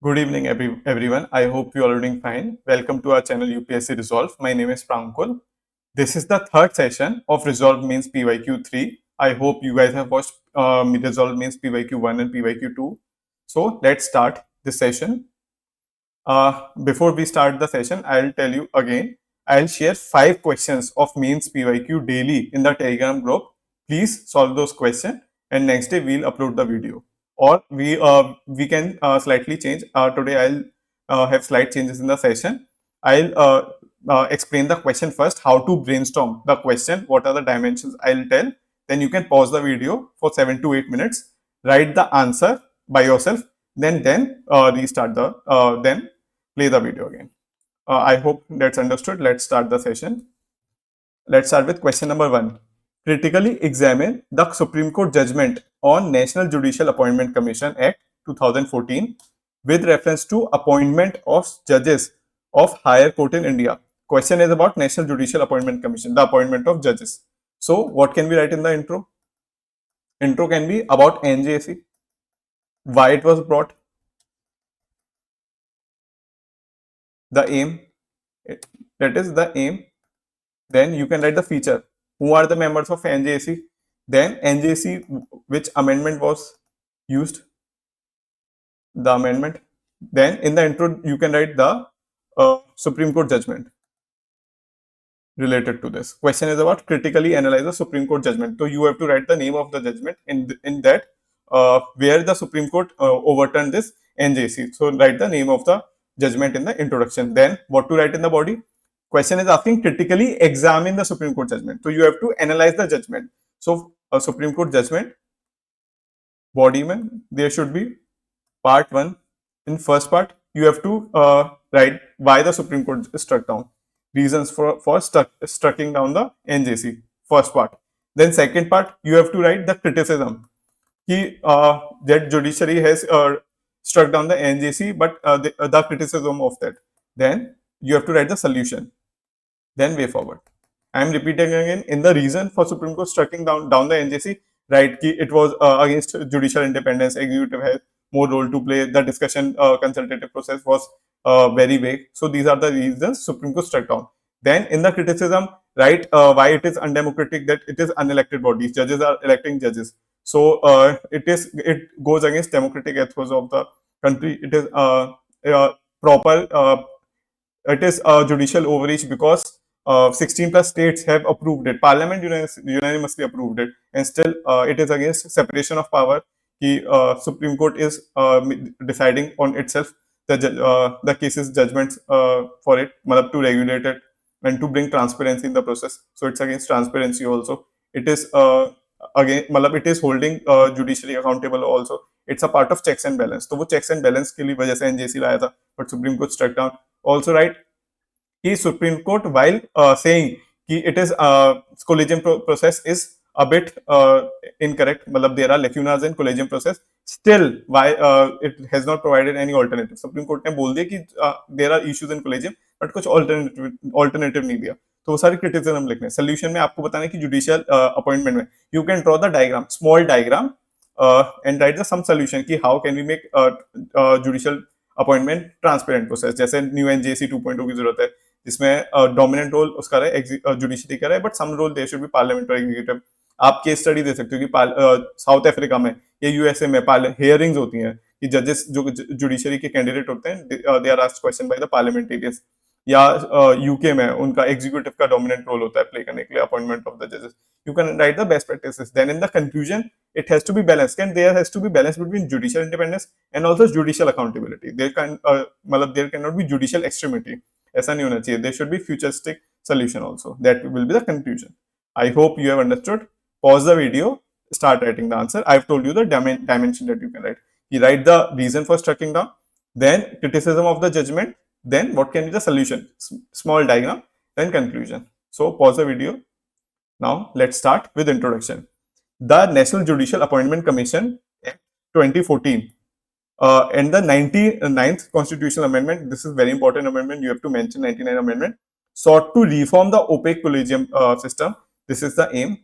Good evening, everyone. I hope you are doing fine. Welcome to our channel UPSC Resolve. My name is Prankul. This is the third session of Resolve Means PYQ 3. I hope you guys have watched Resolve Means PYQ 1 and PYQ 2. So let's start this session. Before we start the session, I'll tell you again. I'll share 5 questions of Means PYQ daily in the Telegram group. Please solve those questions, and next day we'll upload the video. Or we can slightly change. Today I'll have slight changes in the session. I'll explain the question first. How to brainstorm the question. What are the dimensions? I'll tell. Then you can pause the video for 7 to 8 minutes. Write the answer by yourself. Then restart the then play the video again. I hope that's understood. Let's start the session. Let's start with question number 1. Critically examine the Supreme Court judgment on National Judicial Appointment Commission Act 2014 with reference to appointment of judges of higher court in India. Question is about National Judicial Appointment Commission, the appointment of judges. So what can we write in the intro? Intro can be about NJC, why it was brought, the aim, that is the aim. Then you can write the feature. Who are the members of NJC? Then NJC, which amendment was used? The amendment. Then in the intro, you can write the Supreme Court judgment related to this. Question is about critically analyze the Supreme Court judgment. So you have to write the name of the judgment in that where the Supreme Court overturned this NJC. So write the name of the judgment in the introduction. Then what to write in the body? Question is asking critically examine the Supreme Court judgment. So you have to analyze the judgment. So a Supreme Court judgment, body mein, there should be part 1. In first part, you have to write why the Supreme Court struck down. Reasons for striking down the NJC, first part. Then second part, you have to write the criticism. That judiciary has struck down the NJC, but the criticism of that. Then you have to write the solution. Then way forward. I am repeating again. In the reason for Supreme Court striking down the NJC, right? It was against judicial independence. Executive has more role to play. The discussion consultative process was very vague. So these are the reasons Supreme Court struck down. Then in the criticism, right? Why it is undemocratic, that it is unelected bodies. Judges are electing judges. So it goes against democratic ethos of the country. It is proper. It is a judicial overreach because 16 plus states have approved it. Parliament unanimously approved it, and still it is against separation of power. Supreme Court is deciding on itself the cases judgments for it, to regulate it and to bring transparency in the process. So it's against transparency also. It is again, it is holding judiciary accountable also. It's a part of checks and balance. तो वो checks and balance के लिए वजह से NJC लाया था, but Supreme Court struck down. Also, right? Supreme Court, while saying it is collegium process is a bit incorrect, there are lacunas in collegium process, still why it has not provided any alternative. Supreme Court ने बोल दिया कि there are issues in collegium, but कुछ alternative नहीं दिया. तो वो सारी criticism लिखने. Solution में आपको बताना है कि judicial appointment में you can draw the diagram, small diagram, and write the some solution कि how can we make judicial appointment transparent process. जैसे न्यू NJC 2.0 की जरूरत है, जिसमें डोमिनेंट रोल उसका रहा जुडिशरी का रहा है, but some role there should be parliament और एग्जीक्यूटिव. आप केस स्टडी दे सकते हो कि साउथ अफ्रीका में या यूएसए में हियरिंग्स होती हैं कि जजेस जो जुडिशरी के कैंडिडेट होते हैं, they are asked question by the parliamentarians. या यूके में उनका एग्जीक्यूटिव का डोमिनेंट रोल होता है प्ले करने के लिए अपॉइंटमेंट ऑफ द जजेस. You can write the best practices. Then in the conclusion, it has to be balanced. And there has to be balance between judicial independence and also judicial accountability. There cannot be judicial extremity. ऐसा नहीं होना चाहिए. There should be futuristic solution also. That will be the conclusion. I hope you have understood. Pause the video. Start writing the answer. I've told you the dimension that you can write. You write the reason for striking down. Then criticism of the judgment. Then what can be the solution? Small diagram. Then conclusion. So pause the video. Now, let's start with introduction. The National Judicial Appointment Commission Act 2014 and the 99th Constitutional Amendment, this is very important amendment, you have to mention 99th Amendment, sought to reform the opaque collegium system. This is the aim,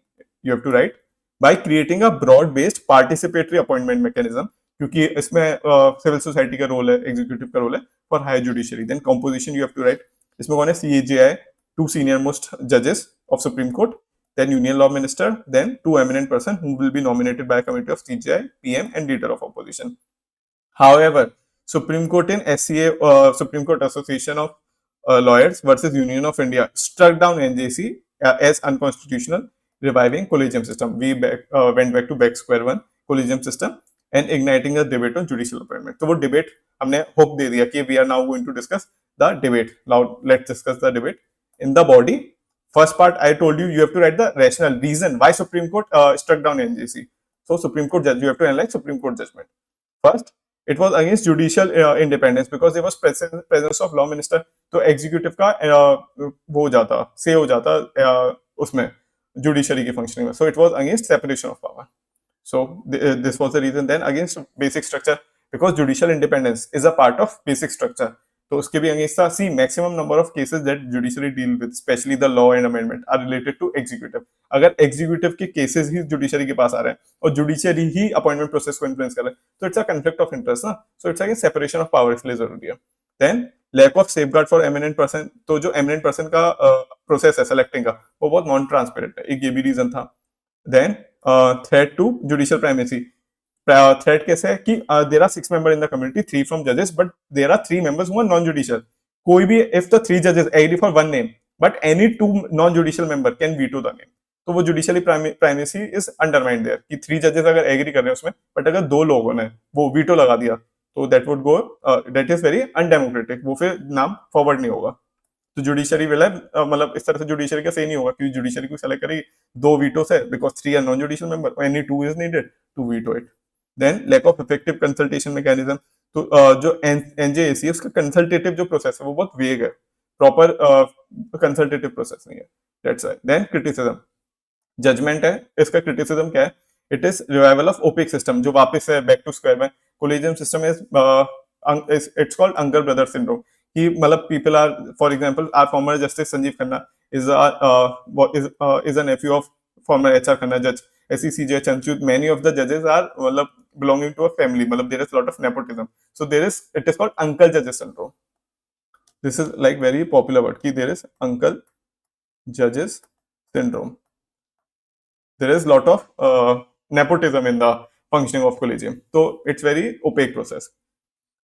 you have to write, by creating a broad-based participatory appointment mechanism क्योंकि इसमें civil society का role है, executive का role है for higher judiciary. Then composition you have to write. इसमें कौन है? CAGI, 2 senior most judges of Supreme Court, then Union Law Minister, then 2 eminent person who will be nominated by a committee of CGI, PM, and leader of opposition. However, Supreme Court in SCA, Supreme Court Association of Lawyers versus Union of India, struck down NJC as unconstitutional, reviving collegium system. We went back to back square one, collegium system, and igniting a debate on judicial appointment. तो वो debate हमने hook दे दिया कि we are now going to discuss the debate. Now let's discuss the debate. In the body, first part I told you have to write the rational reason why Supreme Court struck down NJC. So Supreme Court judge, you have to analyze Supreme Court judgment. First, it was against judicial independence because there was presence of law minister. तो executive का वो हो जाता, say हो जाता उसमें judiciary की functioning में. So it was against separation of power. So this was the reason. Then against basic structure, because judicial independence is a part of basic structure. तो उसके भी against था. See, maximum number of cases that judiciary deal with, especially the law and amendment, are related to executive. अगर executive के cases ही judiciary के पास आ रहे हैं और judiciary ही appointment process को influence कर रहे हैं, तो it's a conflict of interest ना. So it's against separation of power, इसलिए जरूरी है. Then lack of safeguard for eminent person. तो जो eminent person का process है selecting का, वो बहुत non transparent है. एक ये भी reason था. Then threat to judicial primacy. Threat कैसे है कि there are 6 members in the community, 3 from judges, but there are 3 members who are non-judicial. कोई भी if the 3 judges agree for one name, but any 2 non-judicial member can veto the name. तो वो judicially primacy is undermined there कि 3 judges अगर agree कर रहे हैं उसमें, but अगर 2 लोगों ने वो veto लगा दिया, तो that would go that is very undemocratic. वो फिर नाम forward नहीं होगा. तो जुडिशरी विल मतलब इस तरह से जुडिशरी का सही नहीं होगा क्योंकि जुडिशरी को सेलेक्ट करेगी 2 वीटोस है because 3 are non judicial member, any 2 is needed to veto it. Then lack of effective consultation mechanism. तो जो एनजेएसी है उसका कंसल्टेटिव जो प्रोसेस है वो बहुत वेग है, प्रॉपर कंसल्टेटिव प्रोसेस नहीं है. That's why. Then criticism judgement है, इसका क्रिटिसिज्म क्या है? It is revival of opaque system, जो वापस है बैक टू स्क्वायर में. Collegium system is it's called uncle brother syndrome कि मतलब people are, for example are former justice Sanjiv Khanna is a nephew of former HR Khanna judge, SECJ Chanchut. Many of the judges are मतलब belonging to a family, मतलब there is a lot of nepotism. So it is called uncle judges syndrome. This is like very popular word कि there is uncle judges syndrome. There is lot of nepotism in the functioning of collegium. So it's very opaque process.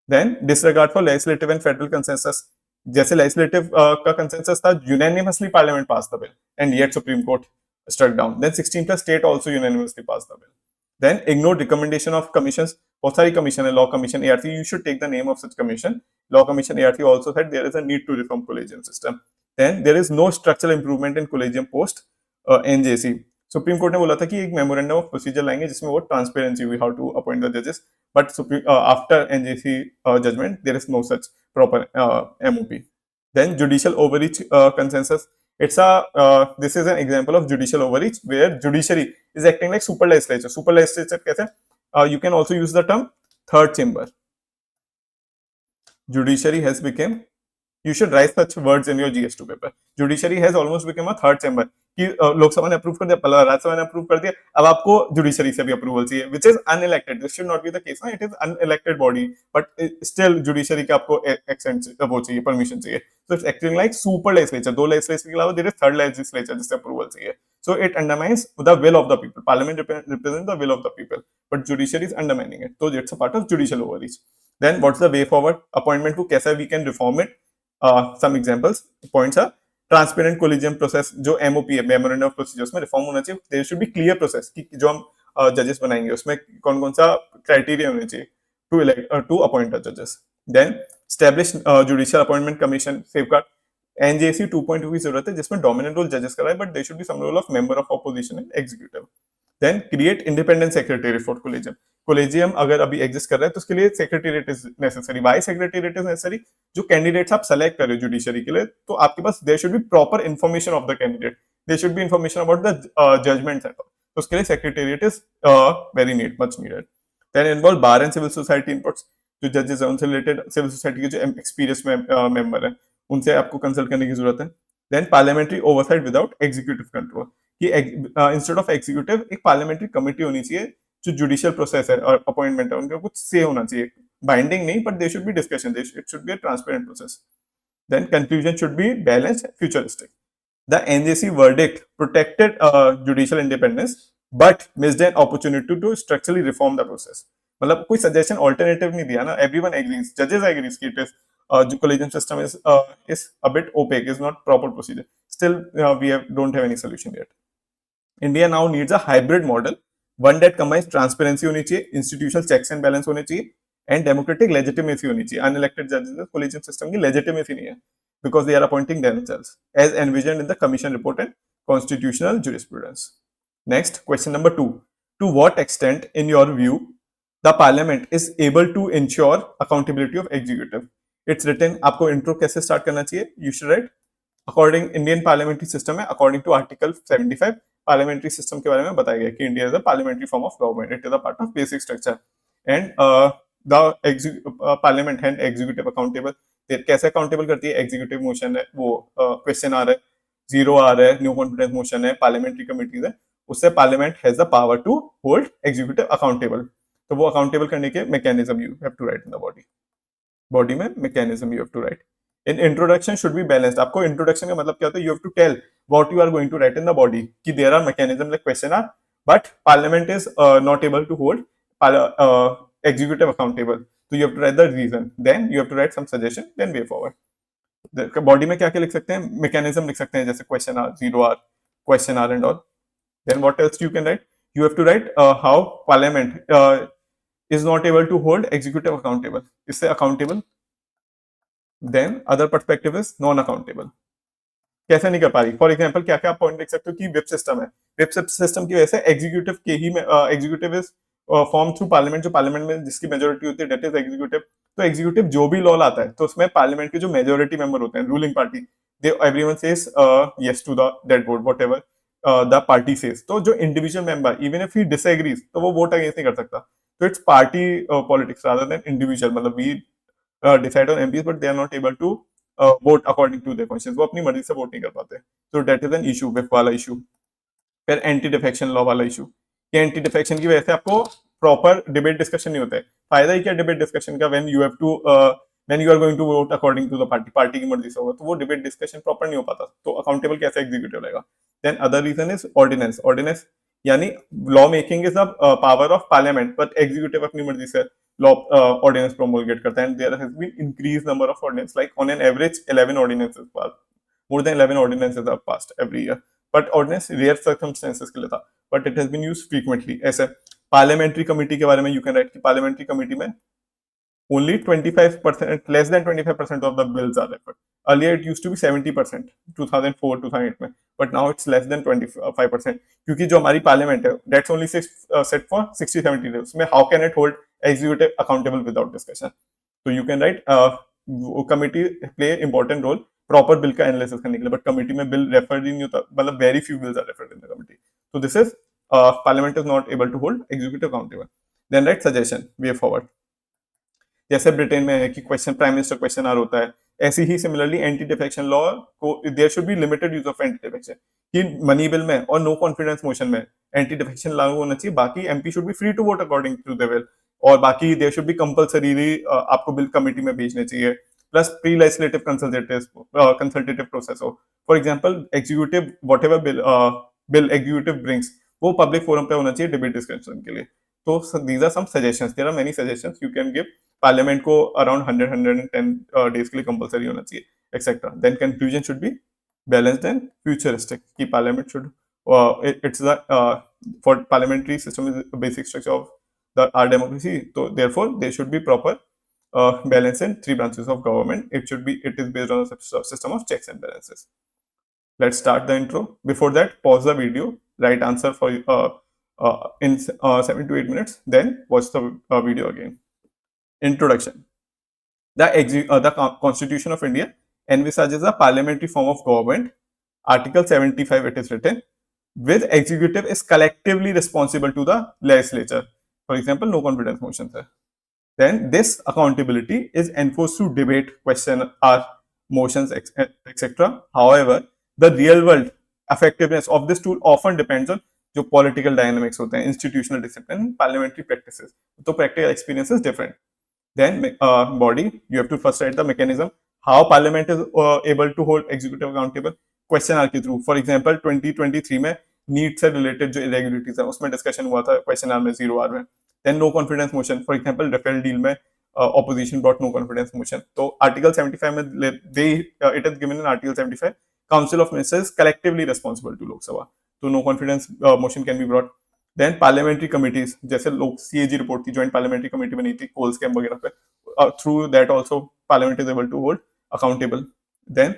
Then disregard for legislative and federal consensus. जैसे legislative का consensus था, unanimously parliament passed the bill, and yet Supreme Court struck down. Then 16 plus state also unanimously passed the bill. Then ignore recommendation of commissions. बहुत सारी commission है, law commission, ARC. You should take the name of such commission. Law commission, ARC also said there is a need to reform collegium system. Then there is no structural improvement in collegium post NJC. Supreme court ने बोला था कि एक memorandum of procedure लाएंगे जिसमें वो transparency हुई how to appoint the जजेस, but after NJC judgement there is no such proper MOP. Then judicial overreach consensus. It's this is an example of judicial overreach where judiciary is acting like super legislature. Super legislature कैसे? You can also use the term third chamber. Judiciary has become, you should write such words in your GS2 paper. Judiciary has almost become a third chamber. कि लोकसभा ने approve कर दिया, राज्यसभा ने approve कर दिया, अब आपको जुडिशरी से भी अप्रूवल चाहिए, which is unelected. This should not be the case. It is unelected body, but still judiciary का आपको एक्सेंट वो चाहिए, परमिशन चाहिए. So it's acting like super legislature. 2 legislature के अलावा there is third legislature जिससे अप्रूवल चाहिए. So it undermines the will of the people. Parliament represents the will of the people, but judiciary is undermining it. So it's a part of judicial overreach. Then what's the way forward? Appointment को कैसे we can reform it? Some examples points are transparent collegium process. जो MOP है, memorandum of procedure, उसमें reform होना चाहिए. There should be clear process कि जो हम जजेस बनाएंगे उसमें कौन कौन सा क्राइटेरिया होने चाहिए to elect to appoint the जजेस. Then establish judicial appointment commission. Safeguard NJC 2.2 की जरूरत है जिसमें डोमिनेंट रोल जजेस कराए, but there should be some role of member of opposition and executive. Then create independent secretary for collegium. Collegium अगर अभी exist कर रहा है तो उसके लिए secretariat is necessary. Why secretariat is necessary? जो कैंडिडेट्स आप सेलेक्ट कर रहे हो जुडिशरी के लिए, तो आपके पास there should be proper information of the candidate, there should be information about the judgments and तो उसके लिए secretariat is very need, much needed. Then involve bar and civil society inputs. जो जजेस हैं उनसे रिलेटेड सिविल सोसाइटी के जो experience member हैं उनसे आपको कंसल्ट करने की जरूरत है. Then parliamentary oversight without executive control. कि इंस्टेड ऑफ एग्जीक्यूटिव एक पार्लियामेंट्री कमेटी होनी चाहिए जो जुडिशियल प्रोसेस है और अपॉइंटमेंट है उनका कुछ से होना चाहिए, बाइंडिंग नहीं, but they should be discussion, it should be a transparent process. Then conclusion should be balanced and futuristic. The NJC verdict protected judicial independence but missed an opportunity to structurally reform the process. मतलब कोई suggestion alternative नहीं दिया ना. Everyone agrees, judges agrees कि it is collegium system is a bit opaque, is not proper procedure. Still don't have any solution yet. India now needs a hybrid model, one that combines transparency होनी चाहिए, institutional checks and balance होने चाहिए, and democratic legitimacy होनी चाहिए. Unelected judges का collegium system की legitimacy नहीं है, because they are appointing themselves, as envisioned in the commission report and constitutional jurisprudence. Next, question number 2. To what extent, in your view, the parliament is able to ensure accountability of executive? It's written, आपको intro कैसे start करना चाहिए? You should write, according Indian parliamentary system है, according to article 75 parliamentary system के बारे में बताया गया कि India is a parliamentary form of government, it is a part of basic structure and the parliament hand executive accountable. कैसे accountable करती है? एग्जीक्यूटिव मोशन है, वो क्वेश्चन आ रहा है, जीरो आ रहा है, न्यू कॉन्फिडेंस मोशन है, पार्लियामेंट्री कमिटीज है, उससे parliament has the power to hold executive accountable. तो वो अकाउंटेबल करने के mechanism you have to write in the body में mechanism you have to write. In introduction should be balanced. आपको introduction का मतलब क्या होता है? You have to tell what you are going to write in the body. कि there are mechanisms like question are, but parliament is not able to hold executive accountable. So you have to write the reason. Then you have to write some suggestion. Then way forward. Body में क्या क्या लिख सकते हैं? Mechanism लिख सकते हैं, जैसे question are, zero are, question are and all. Then what else you can write? You have to write how parliament is not able to hold executive accountable. इससे accountable. Then other perspective is non accountable. कैसे नहीं कर पा रही? For example क्या क्या point देख सकते हो कि वेब सिस्टम है, वेब सिस्टम की वजह से एग्जीक्यूटिव के ही executive is form through parliament, जो पार्लियामेंट में जिसकी मेजोरिटी होती है डेट इज एग्जीक्यूटिव. तो एग्जीक्यूटिव जो भी लॉ लाता है तो उसमें पार्लियामेंट के जो मेजोरिटी मेंबर होते हैं, ruling party, they everyone says yes to the that vote whatever the party says. तो जो individual member even if he disagrees तो वो वोट अगेंस्ट नहीं कर सकता. तो it's party politics rather than individual. मतलब we decide on MPs, but they are not able to vote according to their conscience. वो अपनी मर्जी से वोट नहीं कर पाते. So that is an issue, whip वाला issue. फिर एंटी डिफेक्शन लॉ वाला इशू, कि एंटी डिफेक्शन की वजह से आपको प्रॉपर डिबेट डिस्कशन नहीं होता है. फायदा ही क्या डिबेट डिस्कशन का? When you are going to vote according to the party की मर्जी से होगा, तो वो डिबेट डिस्कशन प्रॉपर नहीं हो पाता. तो अकाउंटेबल कैसे एग्जीक्यूटिव रहेगा? Then other reason is ordinance यानी law making is the power of parliament, but executive अपनी मर्जी से law ordinance promulgate करता है. And there has been increased number of ordinance, like on an average 11 ordinances passed, more than 11 ordinances are passed every year. But ordinance rare circumstances के लिए था, but it has been used frequently. ऐसे parliamentary committee के बारे में you can write कि parliamentary committee में only 25%, less than 25% of the bills are referred. Earlier it used to be 70%, 2004 2008 में, but now it's less than 25%. क्योंकि जो हमारी parliament है, that's only set for 60-70 days. में how can it hold executive accountable without discussion? So you can write committee play important role proper bill का analysis करने के लिए, but committee में bill referred ही नहीं होता, मतलब very few bills are referred in the committee. So this is parliament is not able to hold executive accountable. Then write suggestion way forward. जैसे ब्रिटेन में है कि question prime minister question hour होता है, ऐसी ही सिमिलरली एंटी डिफेक्शन लॉ को there should be limited use of anti defection, कि मनी बिल में और नो कॉन्फिडेंस मोशन में एंटी डिफेक्शन लागू होना चाहिए. बाकी MP should be free to vote according to their will, और बाकी देयर शुड बी कंपल्सरी आपको बिल कमेटी में भेजने चाहिए, plus pre legislative consultative process हो. For example executive whatever bill executive brings, वो पब्लिक फोरम पे होना चाहिए डिबेट डिस्कशन के लिए. तो these are some suggestions, there are many suggestions you can give. Parliament को अराउंड 110 डेज के लिए कंपलसरी होना चाहिए, etcetera. Then conclusion should be balanced and futuristic, कि parliament should it's the for parliamentary system is basic structure of the our democracy. तो therefore there should be proper balance in 3 branches of government. It is based on a system of checks and balances. Let's start the intro. Before that, pause the video, write answer for in 7 to 8 minutes, then watch the video again. Introduction. The Constitution of India envisages a parliamentary form of government. Article 75 it is written, with executive is collectively responsible to the legislature. For example, no confidence motions hai. Then this accountability is enforced through debate, question or motions, etc. However, the real world effectiveness of this tool often depends on जो political dynamics होते हैं, institutional discipline, parliamentary practices. तो practical experience is different. Then body, you have to first write the mechanism how parliament is able to hold executive accountable. Question hour के through. For example 2023 में NEET से related जो irregularities है उसमें discussion हुआ था question are में, 0 hour में. Then no confidence motion, for example Rafale deal में opposition brought no confidence motion. तो आर्टिकल 75 में they it is given in article 75 council of ministers collectively responsible to Lok Sabha. तो no confidence motion can be brought. Then parliamentary committees, जैसे लोग CAG report थी, joint parliamentary committee बनी थी coal scam वगैरह पे, through that also parliament is able to hold accountable. Then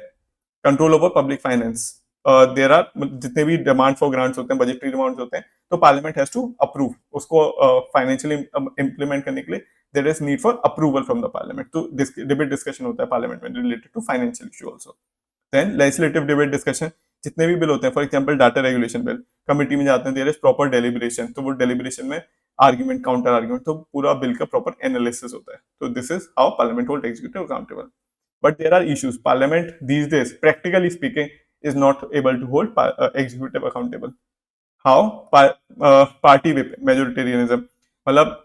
control over public finance, there are जितने भी demand for grants होते हैं, बजटरी डिमांड्स होते हैं, तो पार्लियामेंट हैज टू अप्रूव उसको फाइनेंशियली इंप्लीमेंट करने के लिए. There is need for approval from the parliament. तो डिबेट डिस्कशन होता है पार्लियामेंट में related to financial issue also. Then legislative debate discussion, जितने भी बिल होते हैं, for example data regulation bill committee में जाते हैं, देयर इज प्रॉपर डेलिब्रेशन. तो वो डेलिब्रेशन में आर्ग्यूमेंट, काउंटर आर्ग्यूमेंट, तो पूरा बिल का प्रॉपर एनालिसिस होता है. तो this is how parliament hold executive accountable. But there are issues. Parliament these days practically speaking is not able to hold executive accountable. How? Party whip, majoritarianism. मतलब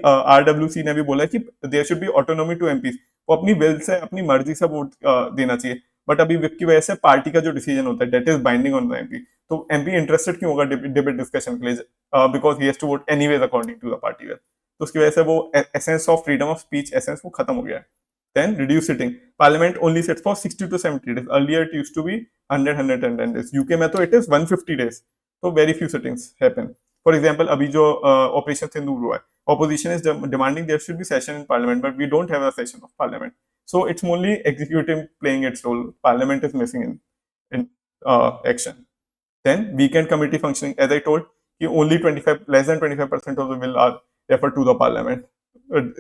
RWC ने भी बोला है कि there should be autonomy to MPs. वो अपनी will say, अपनी मर्जी से वोट देना चाहिए. बट अभी विप की वजह से पार्टी का जो डिसीजन होता है that is binding on the MP. तो एमपी इंटरेस्टेड क्यों होगा डिबेट डिस्कशन के लिए? Because he has to vote anyways according to the party will. तो उसकी वजह से वो essence of freedom of speech essence वो खत्म हो गया है. Then reduce sitting. Parliament only sits for 60 to 70 days. Earlier it used to be 100, 110 days. UK में तो it is 150 days. So very few sittings happen. For example, अभी जो Operation Sindoor हुआ है, opposition is demanding there should be session in Parliament, but we don't have a session of Parliament. So it's only executive playing its role. Parliament is missing in action. Then weekend committee functioning, as I told, कि only 25, less than 25% of the bill are referred to the Parliament.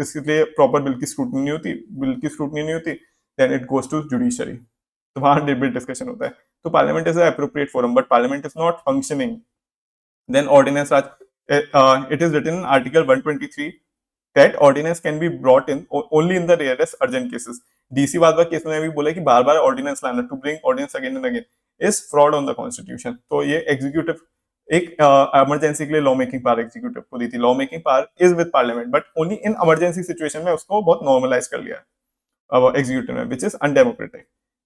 इसलिए proper bill की scrutiny नहीं होती. Then it goes to judiciary. तो वहां debate discussion होता है. तो parliament is appropriate forum, but parliament is not functioning. Then ordinance Raj, it is written in article 123 that ordinance can be brought in only in the rarest urgent cases. DC Wadhwa case में भी बोला कि बार बार ordinance लाना, to bring ordinance again and again, is fraud on the constitution. तो ये executive एक इमरजेंसी के लिए लॉ मेकिंग पावर एग्जीक्यूटिव को दी थी. Law making power is with parliament, but only in emergency situation में उसको बहुत नॉर्मलाइज कर लिया है एग्जीक्यूटिव में, which is undemocratic.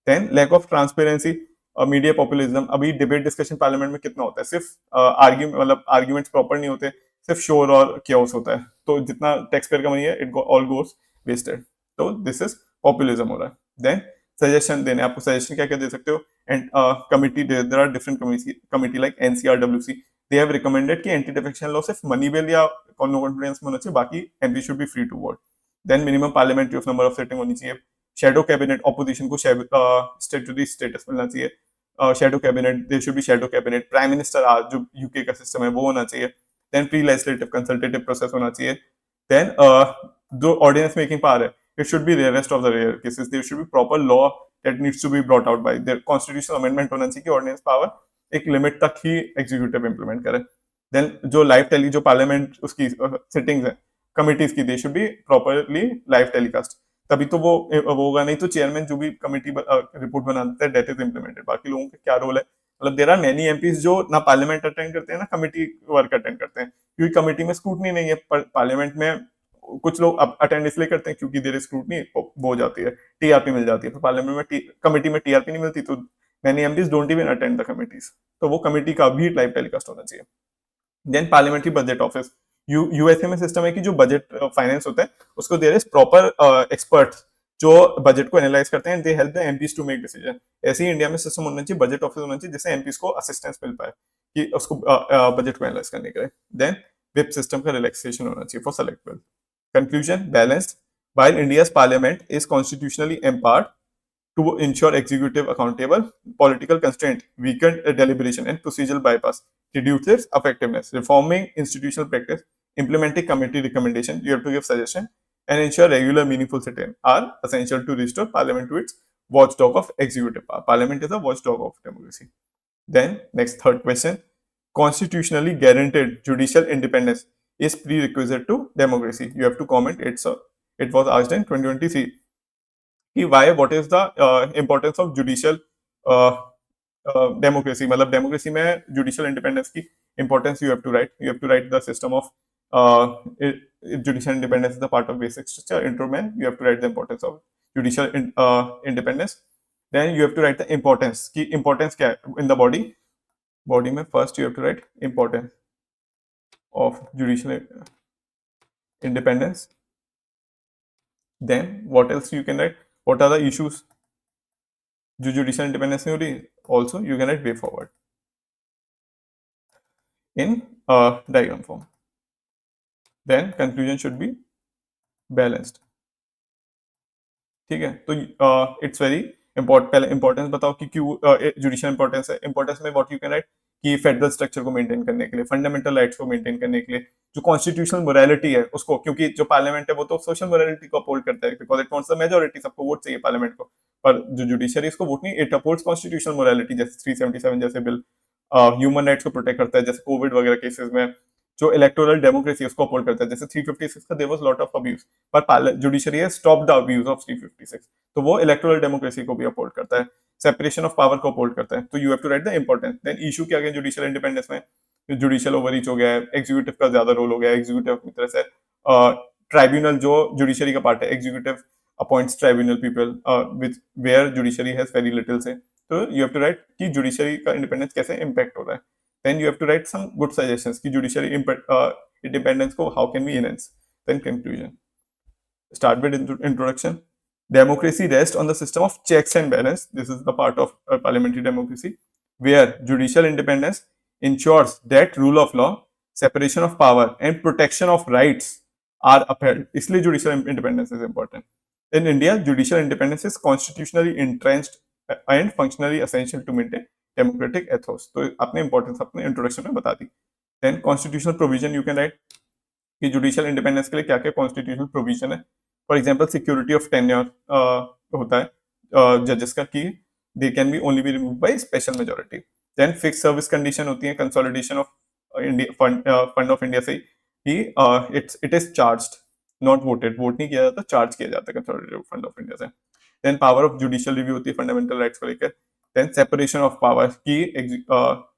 Then lack of transparency, media populism. अभी डिबेट डिस्कशन पार्लियामेंट में कितना होता है? सिर्फ आर्ग्यूमेंट्स प्रॉपर नहीं होते, सिर्फ शोर और क्योस होता है. तो जितना टैक्स पेयर का मनी है इट ऑल गोस वेस्टेड. तो दिस इज पॉपुलिज्म हो रहा है. देन सजेशन देने, आपको सजेशन क्या क्या दे सकते हो? And committee, there are different committee like NCRWC, they have recommended कि एंटी डिफेक्शन लॉ सिर्फ मनी बिल या नो कॉन्फिडेंस में होना चाहिए, बाकी MP should be free to vote. Then minimum parliamentary of number of sitting होनी चाहिए. Shadow cabinet, opposition को स्टेटरी स्टेटस मिलना चाहिए. Shadow cabinet, there should be shadow cabinet. Prime minister आज जो यूके का सिस्टम है वो होना चाहिए. Then pre legislative consultative process होना चाहिए. देन जो ऑर्डिनेंस मेकिंग पावर है, it should be rarest of the rare cases. There should be proper law that needs to be brought out by the constitutional amendment होना चाहिए कि ordinance power एक limit तक ही executive implement करे. Then जो live tele, जो parliament उसकी sittings है कमिटीज की, दे should be properly live telecast. तभी तो वो होगा, नहीं तो चेयरमैन जो भी कमिटी रिपोर्ट बनाता है दैट इज इंप्लीमेंटेड. बाकी लोगों का क्या रोल है? मतलब देयर आर मेनी एमपीज जो ना पार्लियामेंट अटेंड करते हैं ना कमिटी वर्क अटेंड करते हैं, क्योंकि कमिटी में स्क्रूटनी नहीं है. पार्लियामेंट में कुछ लोग अटेंड इसलिए करते हैं क्योंकि देयर इज स्क्रूटनी, वो हो जाती है, टीआरपी मिल जाती है. तो पार्लियामेंट में कमिटी में टीआरपी नहीं मिलती, तो many MPs don't even attend the committees. तो वो कमिटी का भी लाइव टेलीकास्ट होना चाहिए. Then parliamentary budget office, USA में सिस्टम है कि जो बजट फाइनेंस होता है उसको देयर इज प्रॉपर एक्सपर्ट्स जो बजट को एनालाइज करते हैं, they help the MPs to make decision. ऐसे ही इंडिया में सिस्टम होना चाहिए, बजट ऑफिस होना चाहिए, जिससे एमपीज को असिस्टेंस मिल पाए कि उसको बजट को एनालाइज करने के लिए. देन विप सिस्टम का रिलैक्सेशन होना चाहिए for select bill. Conclusion, balanced. While India's parliament is constitutionally empowered to ensure executive accountable, political constraint, weakened deliberation and procedural bypass reduce its effectiveness. Reforming institutional practice, implementing committee recommendation, you have to give suggestion, and ensure regular meaningful sit-in are essential to restore parliament to its watchdog of executive power. Parliament is a watchdog of democracy. Then, next third question, constitutionally guaranteed judicial independence is prerequisite to democracy. You have to comment. It was asked in 2023. Why? What is the importance of judicial democracy? मतलब democracy में judicial independence की importance you have to write the system of judicial independence is the part of basic structure. Intro में you have to write the importance of judicial independence. Then you have to write the importance की importance क्या है in the body में first you have to write importance of judicial independence. Then what else you can write? What are the issues जो judicial independence नहीं हो रही? Also you can write way forward in diagram form. Then conclusion should be balanced. ठीक है, तो it's very important. पहले importance बताओ कि क्यों जुडिशियल इंपॉर्टेंस है. इंपॉर्टेंस में व्हाट यू कैन राइट कि फेडरल स्ट्रक्चर को मेंटेन करने के लिए, फंडामेंटल राइट्स को मेंटेन करने के लिए, जो कॉन्स्टिट्यूशनल मोरालिटी है उसको, क्योंकि जो पार्लियामेंट है वो तो सोशल मोरालिटी को अपहोल्ड करता है because it wants the majority, सबको वोट चाहिए पार्लियामेंट को. पर जो जुडिशरी इसको वोट नहीं, इट अपहोल्ड्स कॉन्स्टिट्यूशनल मोरालिटी. जैसे 377 जैसे बिल ह्यूमन राइट्स को प्रोटेक्ट करता है, जैसे कोविड वगैरह केसेस में जो इलेक्टोरल डेमोक्रेसी उसको अपहोल्ड करता है. जैसे 356 का there was lot of abuse, पर judiciary has stop the abuse of 356, तो वो इलेक्टोरल डेमोक्रेसी को भी अपहोल्ड करता है, सेपरेशन ऑफ पावर को अपहोल्ड करता है. तो you have to write the importance. Then issue क्या गया जुडिशियल इंडिपेंडेंस में? जुडिशियल ओवररीच हो गया है, एग्जीक्यूटिव का ज्यादा रोल हो गया है. एग्जीक्यूटिव की तरह से ट्राइब्यूनल जो जुडिशरी का पार्ट है, executive appoints tribunal people with where judiciary has very little say. तो यू हैव टू राइट कि जुडिशरी का इंडिपेंडेंस कैसे इंपैक्ट हो रहा है. Then you have to write some good suggestions कि judiciary independence को how can we enhance. Then conclusion. Start with introduction. Democracy rests on the system of checks and balance. This is the part of parliamentary democracy where judicial independence ensures that rule of law, separation of power and protection of rights are upheld. इसलिए judicial independence is important. In India, judicial independence is constitutionally entrenched and functionally essential to maintain democratic ethos. तो आपने importance अपने introduction में बता दी. Then constitutional provision you can write कि judicial independence के लिए क्या क्या कॉन्स्टिट्यूशनल प्रोविजन है. For example security of tenure होता है जजेस का कि they can be only be remove by special majority. Then fix service condition होती है, consolidation of fund of India से कि it is charged not voted, vote नहीं किया जाता, चार्ज किया जाता है कंसोलिडेटेड फंड ऑफ इंडिया से. Then power of judicial review होती है फंडामेंटल राइट्स को लेकर. देन सेपरेशन ऑफ पावर की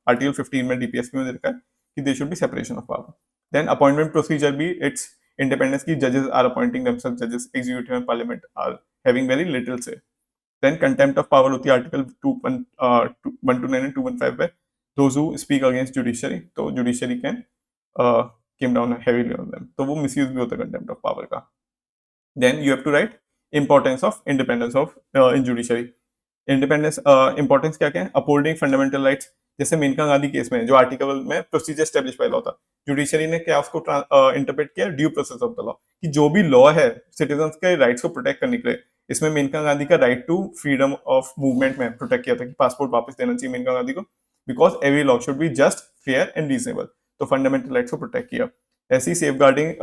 आर्टिकल 15 में डीपीएसपी में देखा है कि they should be separation of power. Then appointment procedure भी इट्स इंडिपेंडेंस की, जजेस आर अपॉइंटिंग देमसेल्व्स, जजेस executive and parliament are having very little से. देन कंटेम्प्ट ऑफ पावर होती है आर्टिकल 129 एंड 215 पे, those who speak against judiciary, तो judiciary can came down heavily on them, तो वो मिसयूज भी होता है कंटेम्प्ट ऑफ पावर का. Then you have to write importance of independence of in judiciary. Independence importance क्या क्या है? Upholding fundamental rights. जैसे मेनका गांधी केस में जो आर्टिकल में प्रोसीजर स्टैब्लिश बाय लॉ था, जुडिशरी ने क्या उसको इंटरप्रेट किया, due process of the law, कि जो भी लॉ है सिटीजन्स के राइट्स को प्रोटेक्ट करने के लिए. इसमें मेनका गांधी का right to freedom of movement में प्रोटेक्ट किया था कि पासपोर्ट वापस देना चाहिए मेनका गांधी को, because every law should be just, fair and reasonable. तो फंडामेंटल राइट्स को प्रोटेक्ट किया. ऐसी safeguarding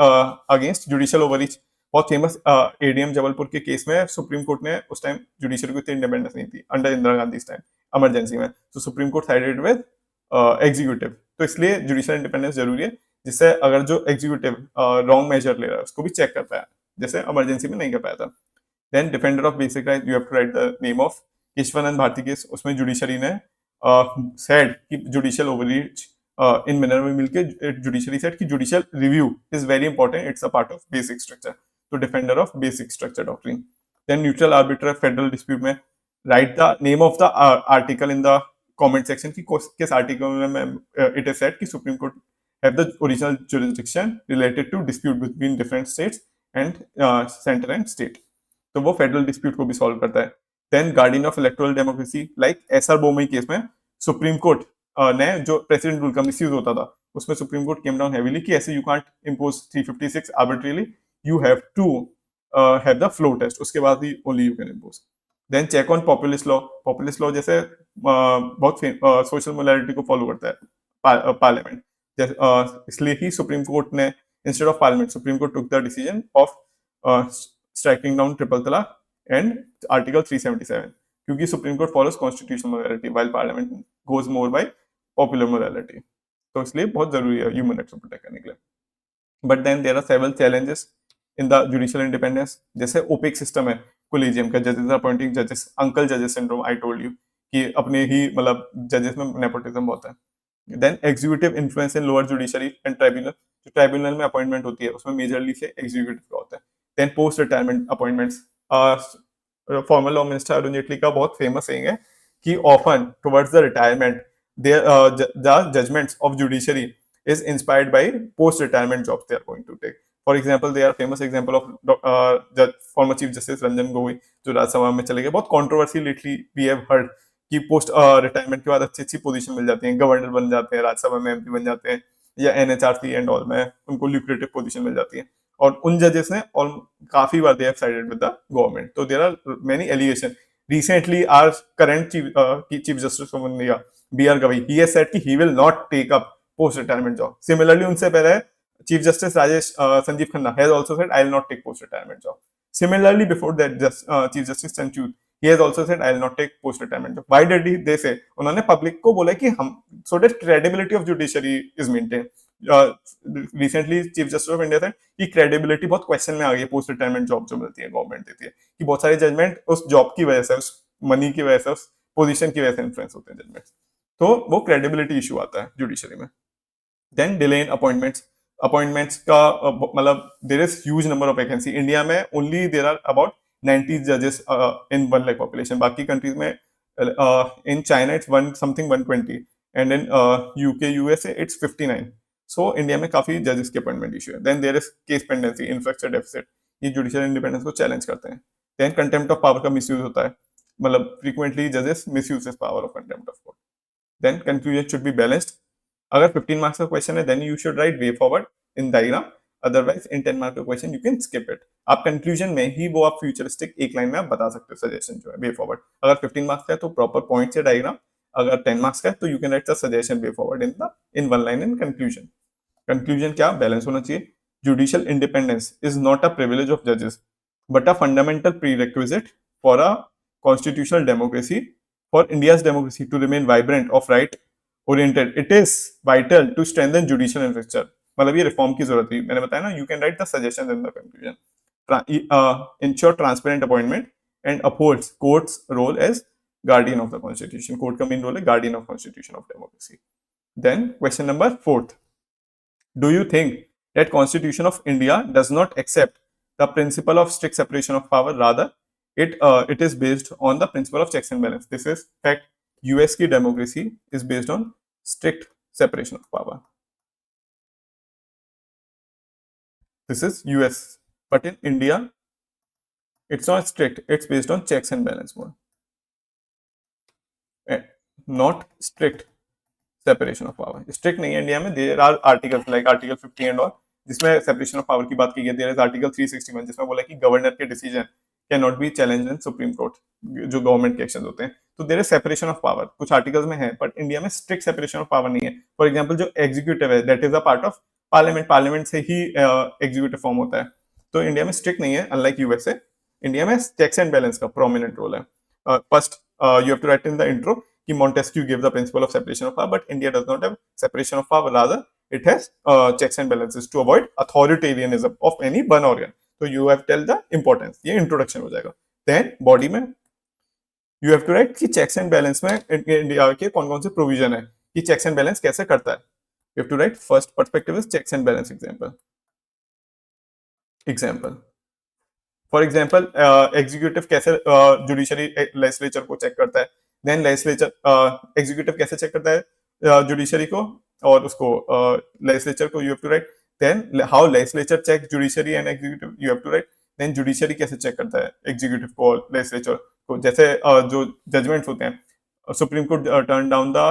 against judicial overreach. बहुत फेमस एडीएम जबलपुर के केस में सुप्रीम कोर्ट ने उस टाइम जुडिशरी को इतनी इंडिपेंडेंस नहीं थी अंडर इंदिरा गांधी इस टाइम इमरजेंसी में, तो supreme court sided with executive. तो इसलिए जुडिशियल इंडिपेंडेंस जरूरी है, जिससे अगर जो एग्जीक्यूटिव रॉन्ग मेजर ले रहा है उसको भी चेक कर पाया, जैसे इमरजेंसी में नहीं कर पाया था. Then defender of basic right, you have to write the name of Kesavananda Bharati case. उसमें जुडिशरी ने सेड कि जुडिशियल ओवररीच इन मैनर में मिलकर जुडिशरी सेड कि judicial review is very important, it's a part of basic structure. तो defender of basic structure doctrine. Then neutral arbiter federal dispute में write the name of the article in the comment section की किस article में it is said कि supreme court have the original jurisdiction related to dispute between different states and centre and state. तो वो federal dispute को भी solve करता है. Then guardian of electoral democracy, like SR Bommai case में supreme court ने जो प्रेसिडेंट रूल का मिसयूज होता था, उसमें supreme court came down heavily कि ऐसे you can't impose 356 arbitrarily, you have to have the flow test, उसके बाद ही only you can impose. Then check on populist law. Populist law जैसे बहुत सोशल मोरालिटी को फॉलो करता है पार्लियामेंट, इसलिए ही सुप्रीम कोर्ट ने instead of parliament supreme court took the decision of striking down triple तलाक एंड आर्टिकल 377, क्योंकि supreme court follows constitutional morality while parliament goes more by popular morality. तो इसलिए बहुत जरूरी है ह्यूमन राइट्स को प्रोटेक्ट करने के लिए. But then there are several challenges in the judicial independence. जैसे ओपेक सिस्टम है कोलिजियम का, जजेस अपॉइंटिंग जजेस, अंकल जजेस सिंड्रोम, आई टोल्ड यू कि अपने ही मतलब जजेस में नेपोटिज्म बहुत है. Then executive influence in lower judiciary and tribunal, जो ट्राइब्यूनल में अपॉइंटमेंट होती है उसमें मेजरली से एग्जीक्यूटिव का होता है। Then post retirement appointments, former law minister Arun Jaitley का बहुत फेमस saying है कि often towards the retirement the judgments of judiciary is inspired by post retirement jobs they are going to take. For example, they are famous example of former chief justice Ranjan Gogoi जो राज्यसभा में चले गए। बहुत controversy lately we have heard कि post retirement के बाद अच्छी अच्छी पोजीशन मिल जाती है, गवर्नर बन जाते हैं, राज्यसभा में एमपी बन जाते हैं, या एनएचआरसी एंड ऑल में उनको ल्यूक्रेटिव पोजीशन मिल जाती है। और उन जजेस ने और काफी बार they have sided with the government, तो there are many allegation. Recently our current chief justice of India B.R. Gavi, he has said कि he will not take up post retirement job. Similarly, उनसे पहले Chief Justice Rajesh Sanjeev Khanna has also said I will not take post retirement job. Similarly, before that, Chief Justice Chanchud, he has also said I will not take post retirement job. Why did they say? उन्होंने public को बोला कि हम so that credibility of judiciary is maintained. Recently Chief Justice of India said कि credibility बहुत question में आ गई है पोस्ट रिटायरमेंट जॉब जो मिलती है गवर्नमेंट देती है, कि बहुत सारे जजमेंट उस जॉब की वजह से, उस मनी की वजह से, उस पोजीशन की वजह से इन्फ्लुएंस होते हैं जजमेंट, तो वो क्रेडिबिलिटी इशू आता है जुडिशरी में। Then delay in appointments, appointments का मतलब there is huge number of vacancy India में, ओनली देयर आर अबाउट 90 जजेस इन 1 लाख पॉपुलेशन। बाकी कंट्रीज में in China it's one something 120 and in UK USA it's 59। So India में काफी जजेस के अपॉइंटमेंट इशू है। Then there is case pendency, infrastructure deficit, ये जुडिशियल इंडिपेंडेंस को चैलेंज करते हैं। देन कंटेम्प्ट ऑफ पावर का मिसयूज होता है, मतलब फ्रीक्वेंटली जजेस misuse power of contempt of court. then conclusion should be balanced. अगर 15 मार्क्स का क्वेश्चन है then you should write way forward in diagram, otherwise in 10 marks का question you can skip it. आप conclusion में ही वो आप futuristic एक line में आप बता सकते हो सजेशन जो है वे फॉरवर्ड। अगर 15 मार्क्स का है तो प्रॉपर पॉइंट से डायग्राम, अगर 10 मार्क्स का है तो you can write the suggestion way forward in one line in conclusion. Conclusion क्या बैलेंस होना चाहिए? Judicial independence is not a privilege of जजेस but a fundamental prerequisite for a constitutional democracy. For India's democracy to remain vibrant of right oriented, it is vital to strengthen judicial infrastructure. मतलब ये reform की जरूरत है, मैंने बताया ना, you can write the suggestions in the conclusion. Ensure transparent appointment and upholds court's role as guardian of the constitution. Court का main role है guardian of constitution of democracy. Then question number 4th, do you think that constitution of India does not accept the principle of strict separation of power, rather it is based on the principle of checks and balance? This is fact. US की democracy is based on strict separation of power. This is US, but in India it's not strict, it's based on checks and balance more, not strict separation of power. strict नहीं है India में, there are articles like article 50 and all जिसमें separation of power की बात की गई है। There is article 361 जिसमें बोला कि गवर्नर के decision can not be challenged in supreme court, जो गवर्नमेंट के एक्शन होते हैं। तो there is separation of power, कुछ आर्टिकल्स में है, बट इंडिया में स्ट्रिक्ट सेपरेशन ऑफ पावर नहीं है। फॉर एग्जांपल जो एग्जीक्यूटिव है that is a part of parliament, parliament से ही एग्जीक्यूटिव फॉर्म होता है। तो इंडिया में स्ट्रिक्ट नहीं है, अनलाइक यूएसए। इंडिया में चेक्स एंड बैलेंस का प्रोमिनेंट रोल है। First you have to write in the intro कि Montesquieu gave the principle of separation of power, but India does not have separation of power. Rather, it has checks and balances to avoid authoritarianism of any one organ. So you have tell the importance. ये introduction हो जाएगा. Then body में you have to write कि checks and balance में India के कौन-कौन से provision है, कि checks and balance कैसे करता है. You have to write first perspective is checks and balance example. For example executive कैसे जुडिशरी लेजिस्लेचर को चेक करता है, देन लेजिस्लेचर एग्जीक्यूटिव कैसे चेक करता है जुडिशरी को और उसको लेजिस्लेचर को, you have to write. Then how legislature check judiciary and executive, you have to write. Then judiciary कैसे चेक करता है एग्जीक्यूटिव को और लेजिस्लेचर को, जैसे जो जजमेंट्स होते हैं supreme court turn down the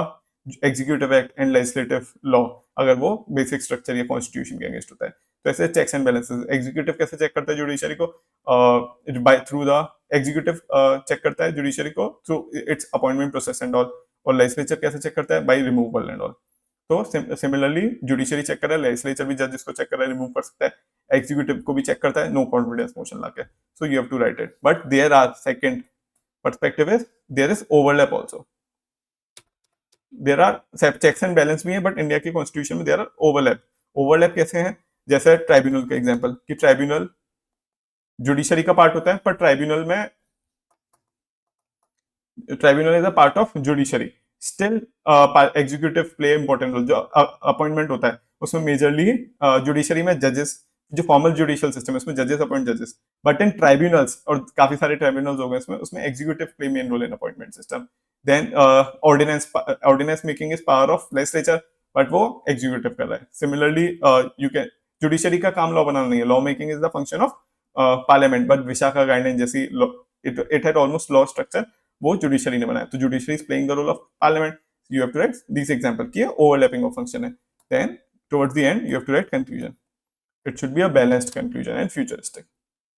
executive act and legislative law अगर वो बेसिक स्ट्रक्चर या कॉन्स्टिट्यूशन के अगेंस्ट होता है। तो ऐसे चेक्स एंड बैलेंसेस, एग्जीक्यूटिव कैसे चेक करता है जुडिशरी को, by through the executive check करता है जुडिशरी को through its appointment process and all, और लेजिस्लेचर कैसे चेक करता है, बाय रिमूवल एंड ऑल। तो सिमिलरली जुडिशरी चेक कर रहा है, लेजिस्लेचर भी जज इसको चेक कर रहा है, रिमूव कर सकता है, एग्जीक्यूटिव को भी चेक करता है नो कॉन्फिडेंस मोशन लाके। So you have to write it, but there are second perspective is there is overlap also. There are checks and balance भी है, बट इंडिया के कॉन्स्टिट्यूशन में देयर आर ओवरलैप। ओवरलैप कैसे हैं, जैसे tribunal का example, कि ट्राइब्यूनल जुडिशरी का पार्ट होता है, पर tribunal is a part of judiciary. Still executive play important role. जो अपॉइंटमेंट होता है उसमें मेजरली जुडिशरी में जजेस, जो फॉर्मल जुडिशियल सिस्टम है उसमें जजेस अपॉइंट जजेस, बट इन ट्राइब्यूनल्स, और काफी सारे ट्राइब्यूनल्स हो गए इसमें, उसमें executive play main role in appointment system. Then ordinance making is power of legislature, but वो एग्जीक्यूटिव कर रहा है। सिमिलरली यू कैन, जुडिशरी का काम लॉ बनाना नहीं है, law making is the function of parliament, but Vishakha guideline जैसी it had almost law structure, वो जुडिशरी ने बनाया। तो judiciary is playing the role of parliament. You have to write this example कि ओवरलैपिंग ऑफ फंक्शन है। Then towards the end you have to write conclusion. It should be a balanced conclusion and futuristic.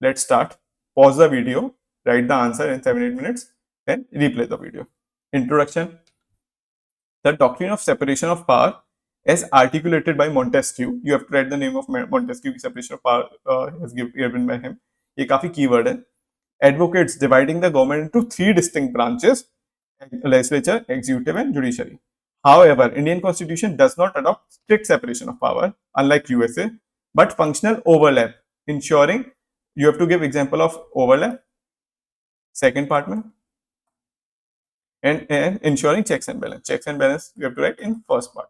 Let's start. Pause the video, write the answer in 7-8 minutes, then replay the video. Introduction. The doctrine of separation of power as articulated by Montesquieu. You have to write the name of Montesquieu. Separation of power is given by him. ये काफी keyword है. Advocates dividing the government into 3 distinct branches: legislature, executive, and judiciary. However, Indian Constitution does not adopt strict separation of power, unlike USA, but functional overlap, ensuring, you have to give example of overlap, second part mein, and ensuring checks and balance. Checks and balance you have to write in first part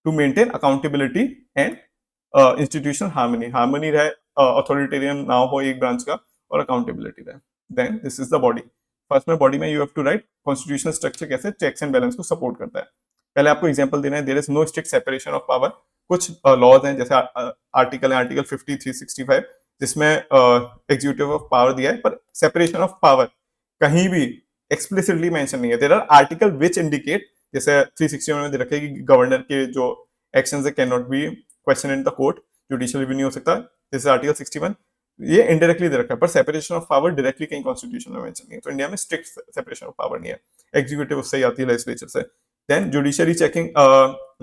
to maintain accountability and institutional harmony. Harmony रहे, authoritarian ना हो एक branch का, और accountability रहे. Then this is the body. First में body में you have to write constitutional structure कैसे चेक्स एंड बैलेंस को सपोर्ट करता है। पहले आपको एग्जांपल देना है, there is no strict separation of power. कुछ लॉज हैं, जैसे आर्टिकल है आर्टिकल 5365, जिसमें एग्जीक्यूटिव ऑफ पावर दिया है, पर सेपरेशन ऑफ पावर कहीं भी एक्सप्लिसिटली मेंशन नहीं है। There are article which indicate, जैसे 361 में दे रखा है कि गवर्नर के जो एक्शंस है can not B question in the court, judicial review नहीं हो सकता, जैसे आर्टिकल 61 ये इनडायरेक्टली दे रखा है, पर सेपरेशन ऑफ पावर डायरेक्टली कहीं कॉन्स्टिट्यूशन में मेंशन नहीं है। तो इंडिया में स्ट्रिक्ट सेपरेशन ऑफ पावर नहीं है, एग्जीक्यूटिव उससे ही आती है, लेजिस्लेचर से। Then judiciary checking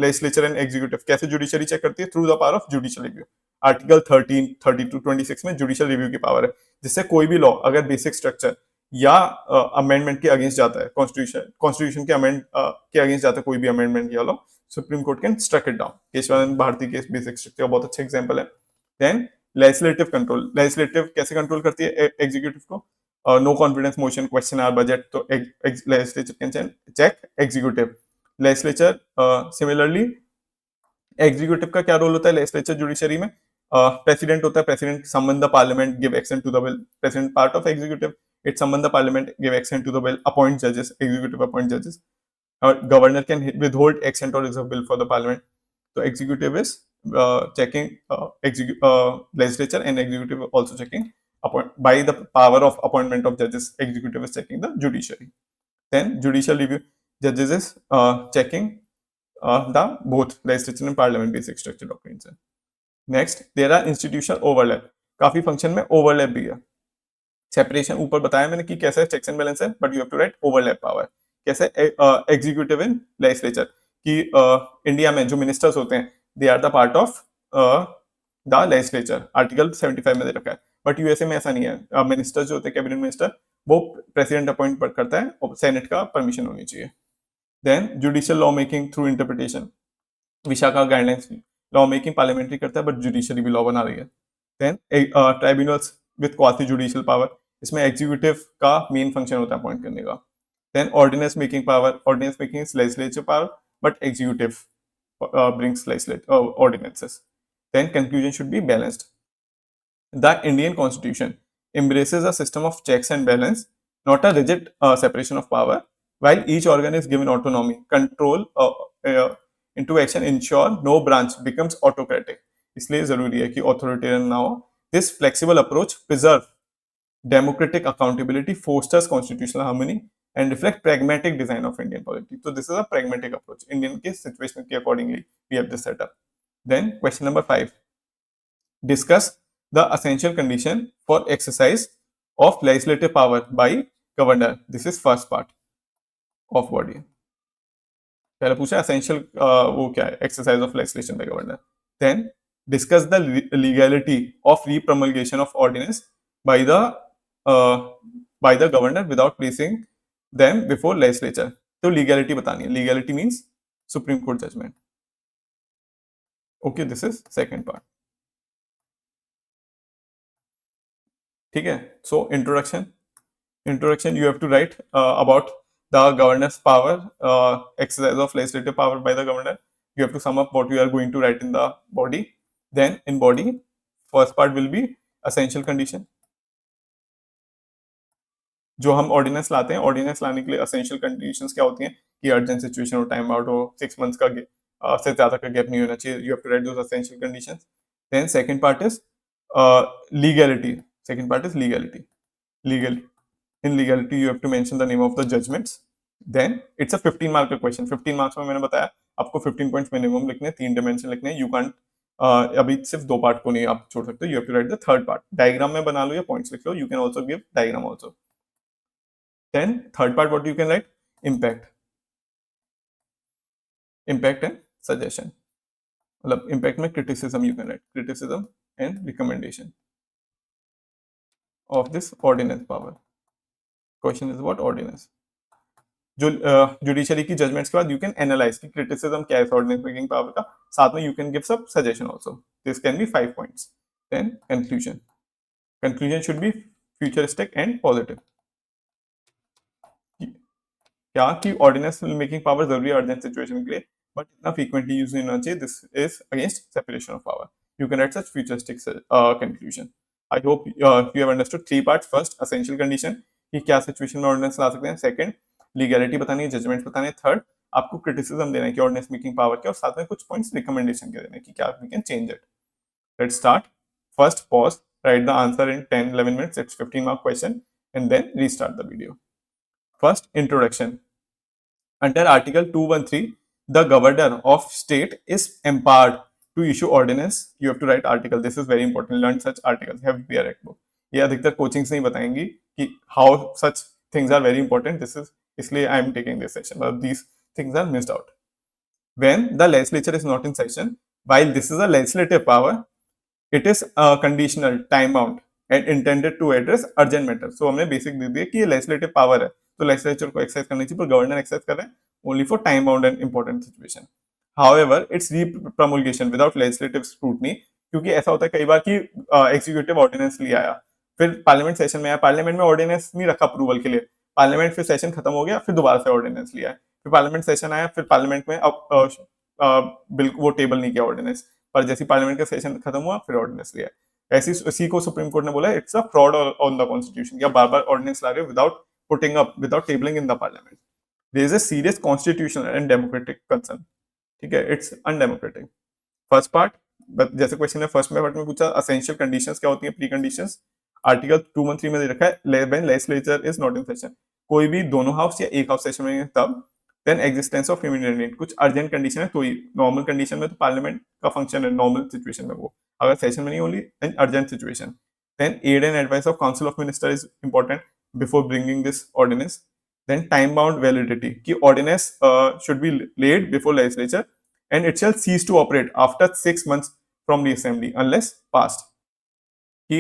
legislature and executive, कैसे जुडिशरी चेक करती है? Through the power of judicial review. Article 13, 32, 26 में जुडिशियल रिव्यू की पावर है, जिससे कोई भी लॉ अगर बेसिक स्ट्रक्चर या अमेंडमेंट के अगेंस्ट जाता है, कॉन्स्टिट्यूशन के अमेंड के अगेंस्ट जाता है कोई भी अमेंडमेंट या law, supreme court can struck it down. Kesavananda Bharati case basic structure बहुत अच्छा एग्जांपल है। देन लेजिस्लेटिव कंट्रोल, लेजिस्लेटिव कैसे कंट्रोल करती है एग्जीक्यूटिव को? No confidence motion, question hour budget, तो legislature can check executive. Legislature similarly executive का क्या रोल होता है लेजिस्लेचर जुडिशरी में? प्रेसिडेंट होता है, president summon the parliament, give action to the bill. President part of executive, it summon the parliament, give action to the bill, appoint जजेस, executive appoint जजेस, और गवर्नर कैन विदहोल्ड एक्शन और reserve bill for the parliament. तो executive is checking legislature, and executive also checking by the power of appointment of judges. Executive is checking the judiciary. Then judicial review, judges is checking the both legislature and parliament basic structure doctrines. Next, there are institutional overlap. काफी function में overlap भी है। Separation ऊपर बताया मैंने कि कैसे checks and balance है, but you have to write overlap power. कैसे? एग्जीक्यूटिव इन लेजिस्लेचर कि इंडिया में जो मिनिस्टर्स होते हैं they are the part of the legislature, article 75 में दे रखा है, बट यूएसए में ऐसा नहीं है। मिनिस्टर जो होते हैं, कैबिनेट मिनिस्टर, वो प्रेसिडेंट अपॉइंट करता है और सेनेट का परमिशन होनी चाहिए। Then judicial law making through interpretation, Vishakha guidelines law making parliamentary करता है, बट जुडिशरी भी लॉ बना रही है। Then tribunals with quasi judicial power, इसमें एग्जीक्यूटिव का मेन फंक्शन होता है अपॉइंट करने का। Then ordinance making power, ordinance making is legislature power, but executive brings ordinances. Then conclusion should be balanced. The Indian Constitution embraces a system of checks and balance, not a rigid separation of power. While each organ is given autonomy, control into action ensure no branch becomes autocratic. इसलिए जरूरी है कि authoritarian ना हो. This flexible approach preserve democratic accountability, fosters constitutional harmony, and reflect pragmatic design of Indian polity. So this is a pragmatic approach. Indian के situation के accordingly we have this setup. Then question number 5. Discuss the essential condition for exercise of legislative power by governor. This is first part of body. पहले पूछा essential वो क्या है? Exercise of legislation by governor. Then discuss the legality of repromulgation of ordinance by the governor without placing them before legislature. तो legality बतानी है। Legality means supreme court judgment. Okay, this is second part. ठीक है, so introduction, you have to write about the governor's power, exercise of legislative power by the governor. You have to sum up what you are going to write in the body. Then in body, first part will be essential condition. जो हम ordinance लाते हैं, ordinance लाने के लिए essential conditions क्या होती हैं कि अर्जेंट सिचुएशन हो, टाइम आउट हो, 6 मंथ्स का से ज्यादा का गैप नहीं होना चाहिए. You have to write those essential conditions. Then second part is legality. Second part is legality. Legal in legality you have to mention the name of the judgments. Then it's a 15 mark का question. 15 marks में मैंने बताया आपको 15 points minimum लिखने हैं, 3 dimension लिखने हैं. You can't अभी सिर्फ 2 पार्ट को नहीं आप छोड़ सकते. You have to write the third part. Diagram में बना लो या पॉइंट्स लिख लो. You can also give diagram also. Then third part what you can write? Impact. Impact and suggestion. मतलब impact में criticism you can write. Criticism and recommendation of this ordinance power. Question is about ordinance. जो judiciary की judgments के बाद you can analyse की criticism क्या है ordinance making power का. साथ में यू कैन गिव सब suggestion also. This can be 5 points. Then conclusion. Conclusion should be futuristic and positive. क्या कि ऑर्डिनेंस मेकिंग पावर जरूरी है अर्जेंट सिचुएशन के लिए, बट इतना फ्रीक्वेंटली यूज नहीं होना चाहिए. This is against separation of power. You can right such futuristic conclusion. I hope you have understood 3 parts. First essential condition कि क्या सिचुएशन में ऑर्डिनेंस ला सकते हैं. सेकंड लीगैलिटी बतानी है, जजमेंट बताने हैं. थर्ड आपको क्रिटिसिज्म देना है कि ऑर्डिनेंस मेकिंग पावर के, और साथ में कुछ पॉइंट्स रिकमेंडेशन के देने कि क्या we can change it. Let's start. First pause, write the answer in 10-11 minutes. It's 15 mark question and then restart the video. First, introduction. Under Article 213, the governor of state is empowered to issue ordinance. You have to write article. This is very important. Learn such articles. Have your act book. ये अधिकतर coachings नहीं बताएंगी कि how such things are very important. This is इसलिए I am taking this session. But these things are missed out. When the legislature is not in session, while this is a legislative power, it is conditional, time bound and intended to address urgent matter. So हमने basic दे दिया कि ये legislative power है, तो legislature को exercise करनी चाहिए, पर गवर्नर एक्सरसाइज कर रहे हैं only for time bound and important situation. However it's repromulgation without legislative scrutiny. क्योंकि ऐसा होता है कई बार कि एग्जीक्यूटिव ऑर्डिनेंस ले आया, फिर पार्लियामेंट सेशन में आया, पार्लियामेंट में ऑर्डिनेंस नहीं रखा अप्रूवल के लिए, पार्लियामेंट फिर सेशन खत्म हो गया, फिर दोबारा से ऑर्डिनेंस लिया है, फिर पार्लियामेंट सेशन आया, फिर पार्लियामेंट में अब बिल वो टेबल नहीं किया ऑर्डिनेंस, पर जैसे पार्लियामेंट का सेशन खत्म हुआ फिर ऑर्डिनेंस लिया. ऐसी इसी को सुप्रीम कोर्ट ने बोला it's a fraud on the constitution. या बार बार ऑर्डिनेंस ला रहे हो without putting up, without tabling in the parliament. There is a serious constitutional and democratic concern. ठीक है, इट्स अनडेमोक्रेटिक. फर्स्ट पार्ट, जैसे क्वेश्चन ने फर्स्ट पार्ट में पूछा असेंशियल कंडीशंस क्या होती है, प्री कंडीशंस. आर्टिकल 213 में दे रखा है when legislature is not in session. कोई भी दोनों हाउस या एक हाउस सेशन में तब. Then existence of immediate need. कुछ अर्जेंट कंडीशन है तो नॉर्मल कंडीशन में तो पार्लियामेंट का फंक्शन है नॉर्मल सिचुएशन में, वो अगर सेशन में नहीं only in urgent situation. Then aid and advice of council of minister is important before bringing this ordinance. Then time bound validity कि ordinance should be laid before legislature and it shall cease to operate after 6 months from the assembly unless passed. कि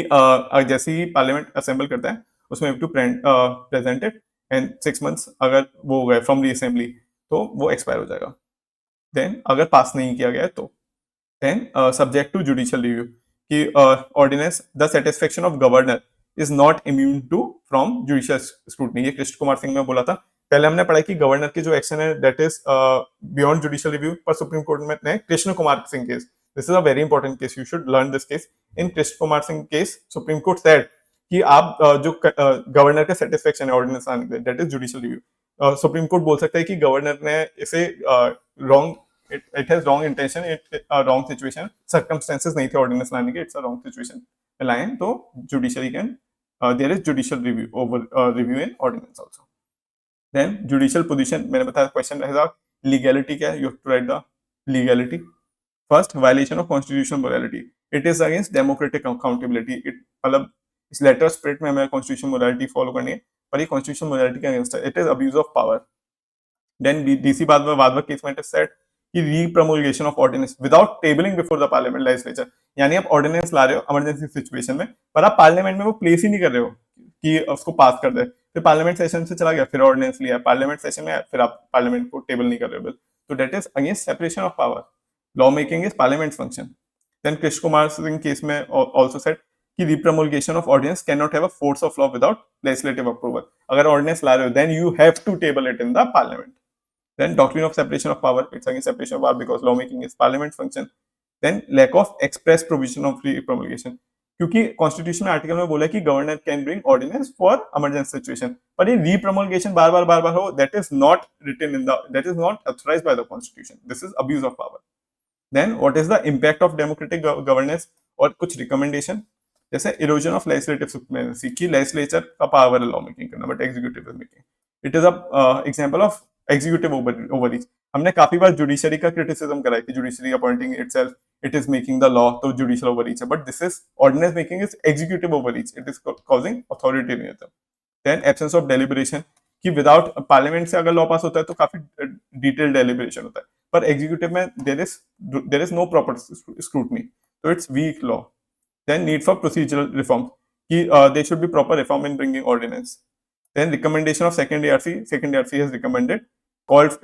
जैसे ही parliament assemble करता है उसमें to present it and 6 months अगर वो हो गए फ्रॉम दी असेंबली तो वो एक्सपायर हो जाएगा. देन अगर पास नहीं किया गया तो then subject to judicial review कि ordinance the satisfaction of governor is not immune to from judicial scrutiny. ये कृष्ण कुमार सिंह ने बोला था. पहले हमने पढ़ा कि गवर्नर के जो एक्शन है that is beyond judicial review, पर सुप्रीम कोर्ट में ने Krishna Kumar Singh case. This is a very important case, you should learn this case. In Krishna Kumar Singh case supreme court said कि आप जो गवर्नर का सेटिस्फेक्शन है ऑर्डिनेंस आने के that is judicial review. Supreme court बोल सकता है कि गवर्नर ने इसे wrong, it has wrong intention, it wrong situation, circumstances नहीं थे ऑर्डिनेंस लाने के, इट्स अ रॉन्ग सिचुएशन लाए, तो judiciary can there is judicial review over review in ordinance also. Then judicial position मैंने बताया क्वेश्चन रहेगा लीगैलिटी क्या है. You have to write the legality. First, violation of constitutional morality. It is against democratic accountability. It मतलब इस letter spirit में हमें constitution morality follow करनी है, पर ये कॉन्स्टिट्यूशन मोरालिटी के अगेंस्ट है. It is abuse of power. Then DC Wadhwa case में इट इज सेड कि repromulgation of ordinance without tabling before the parliament legislature. यानी आप ऑर्डिनेंस ला रहे हो इमरजेंसी सिचुएशन में, पर आप पार्लियामेंट में वो प्लेस ही नहीं कर रहे हो कि उसको पास कर दे. फिर पार्लियामेंट सेशन से चला गया, फिर ऑर्डिनेंस लिया, पार्लियामेंट सेशन में फिर आप पार्लियामेंट को टेबल नहीं कर रहे हो बिल, तो that is against separation of power. Law making is parliament function. Then Krishna Kumar Singh case में आल्सो सेड कि repromulgation of ordinance can not have a force of law without legislative approval. अगर ordinance ला रहे हो, then you have to table it in the parliament. Then doctrine of separation of power, it's again separation of power because lawmaking is parliament function. Then lack of express provision of free promulgation, क्योंकि constitution में article में बोला है कि governor can bring ordinance for emergency situation, पर ये repromulgation बार बार हो, that is not written in the, that is not authorised by the constitution, this is abuse of power. Then what is the impact of democratic governance, और कुछ recommendation जैसे erosion of legislative supremacy, की legislature का power है law making करना but executive is making. It is a example of executive overreach. हमने काफी बार जुडिशरी का क्रिटिसिज्म करा है कि judiciary appointing itself, it is making the law, तो जुडिशियल ओवररीच है, but this is ordinance making is executive overreach, it is causing authoritarianism. Then absence of deliberation, कि विदाउट पार्लियामेंट से अगर लॉ पास होता है तो काफी डिटेल डेलिब्रेशन होता है, पर एग्जीक्यूटिव में there is no proper scrutiny, तो it's weak law. Then need for procedural reform, कि there should be proper reform in bringing ordinance. Then recommendation of second ARC has recommended,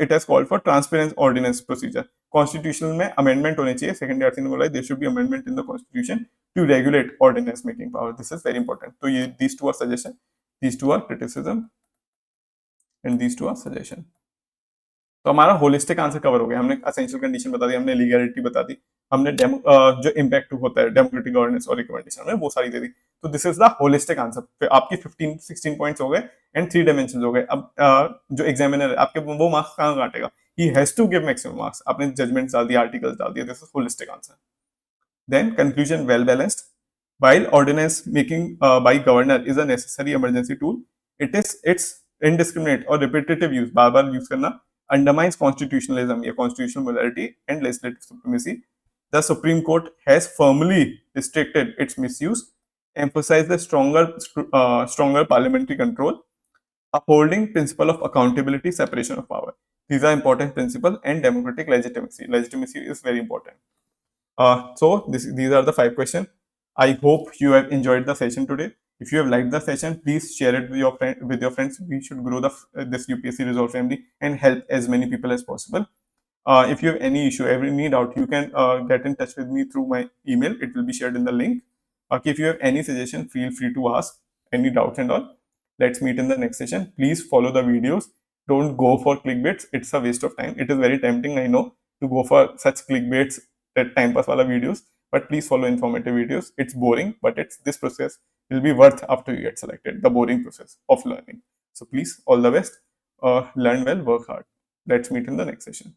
it has called for transparent ordinance procedure. Constitutional में amendment होने चाहिए, second ARC ने बोला there should be amendment in the constitution to regulate ordinance making power. This is very important. तो ये these two are suggestion, these two are criticism, and these two are suggestion. तो हमारा holistic answer cover हो गया. हमने essential condition बता दी, हमने legality बता दी, हमने जो इम्पैक्ट होता है डेमोक्रेटिक गवर्नेंस और रिकमेंडेशन में वो सारी दे दी. तो this is the holistic answer. फिर आपकी 15-16 पॉइंट्स हो गए एंड 3 डायमेंशंस हो गए. अब जो एग्जामिनर है आपके वो मार्क्स कहाँ काटेगा, he has to give maximum marks. आपने जजमेंट्स डाल दिया, आर्टिकल्स डाल दिया, this is holistic answer. Then conclusion well balanced. While ordinance making by governor is a necessary emergency tool, its indiscriminate or repetitive use, बार-बार use करना, undermines constitutionalism या constitutional morality and legislative supremacy. The Supreme Court has firmly restricted its misuse, emphasized the stronger parliamentary control, upholding principle of accountability, separation of power. These are important principles, and democratic legitimacy. Legitimacy is very important. So these are the 5 questions. I hope you have enjoyed the session today. If you have liked the session, please share it with your friends. We should grow this UPSC Resolve family and help as many people as possible. If you have any issue, any doubt, you can get in touch with me through my email. It will be shared in the link. Okay, if you have any suggestion, feel free to ask any doubts and all. Let's meet in the next session. Please follow the videos. Don't go for clickbaits. It's a waste of time. It is very tempting, I know, to go for such clickbaits, that time pass wala videos, but please follow informative videos. It's boring, but this process will be worth after you get selected, the boring process of learning. So please, all the best. Learn well, work hard. Let's meet in the next session.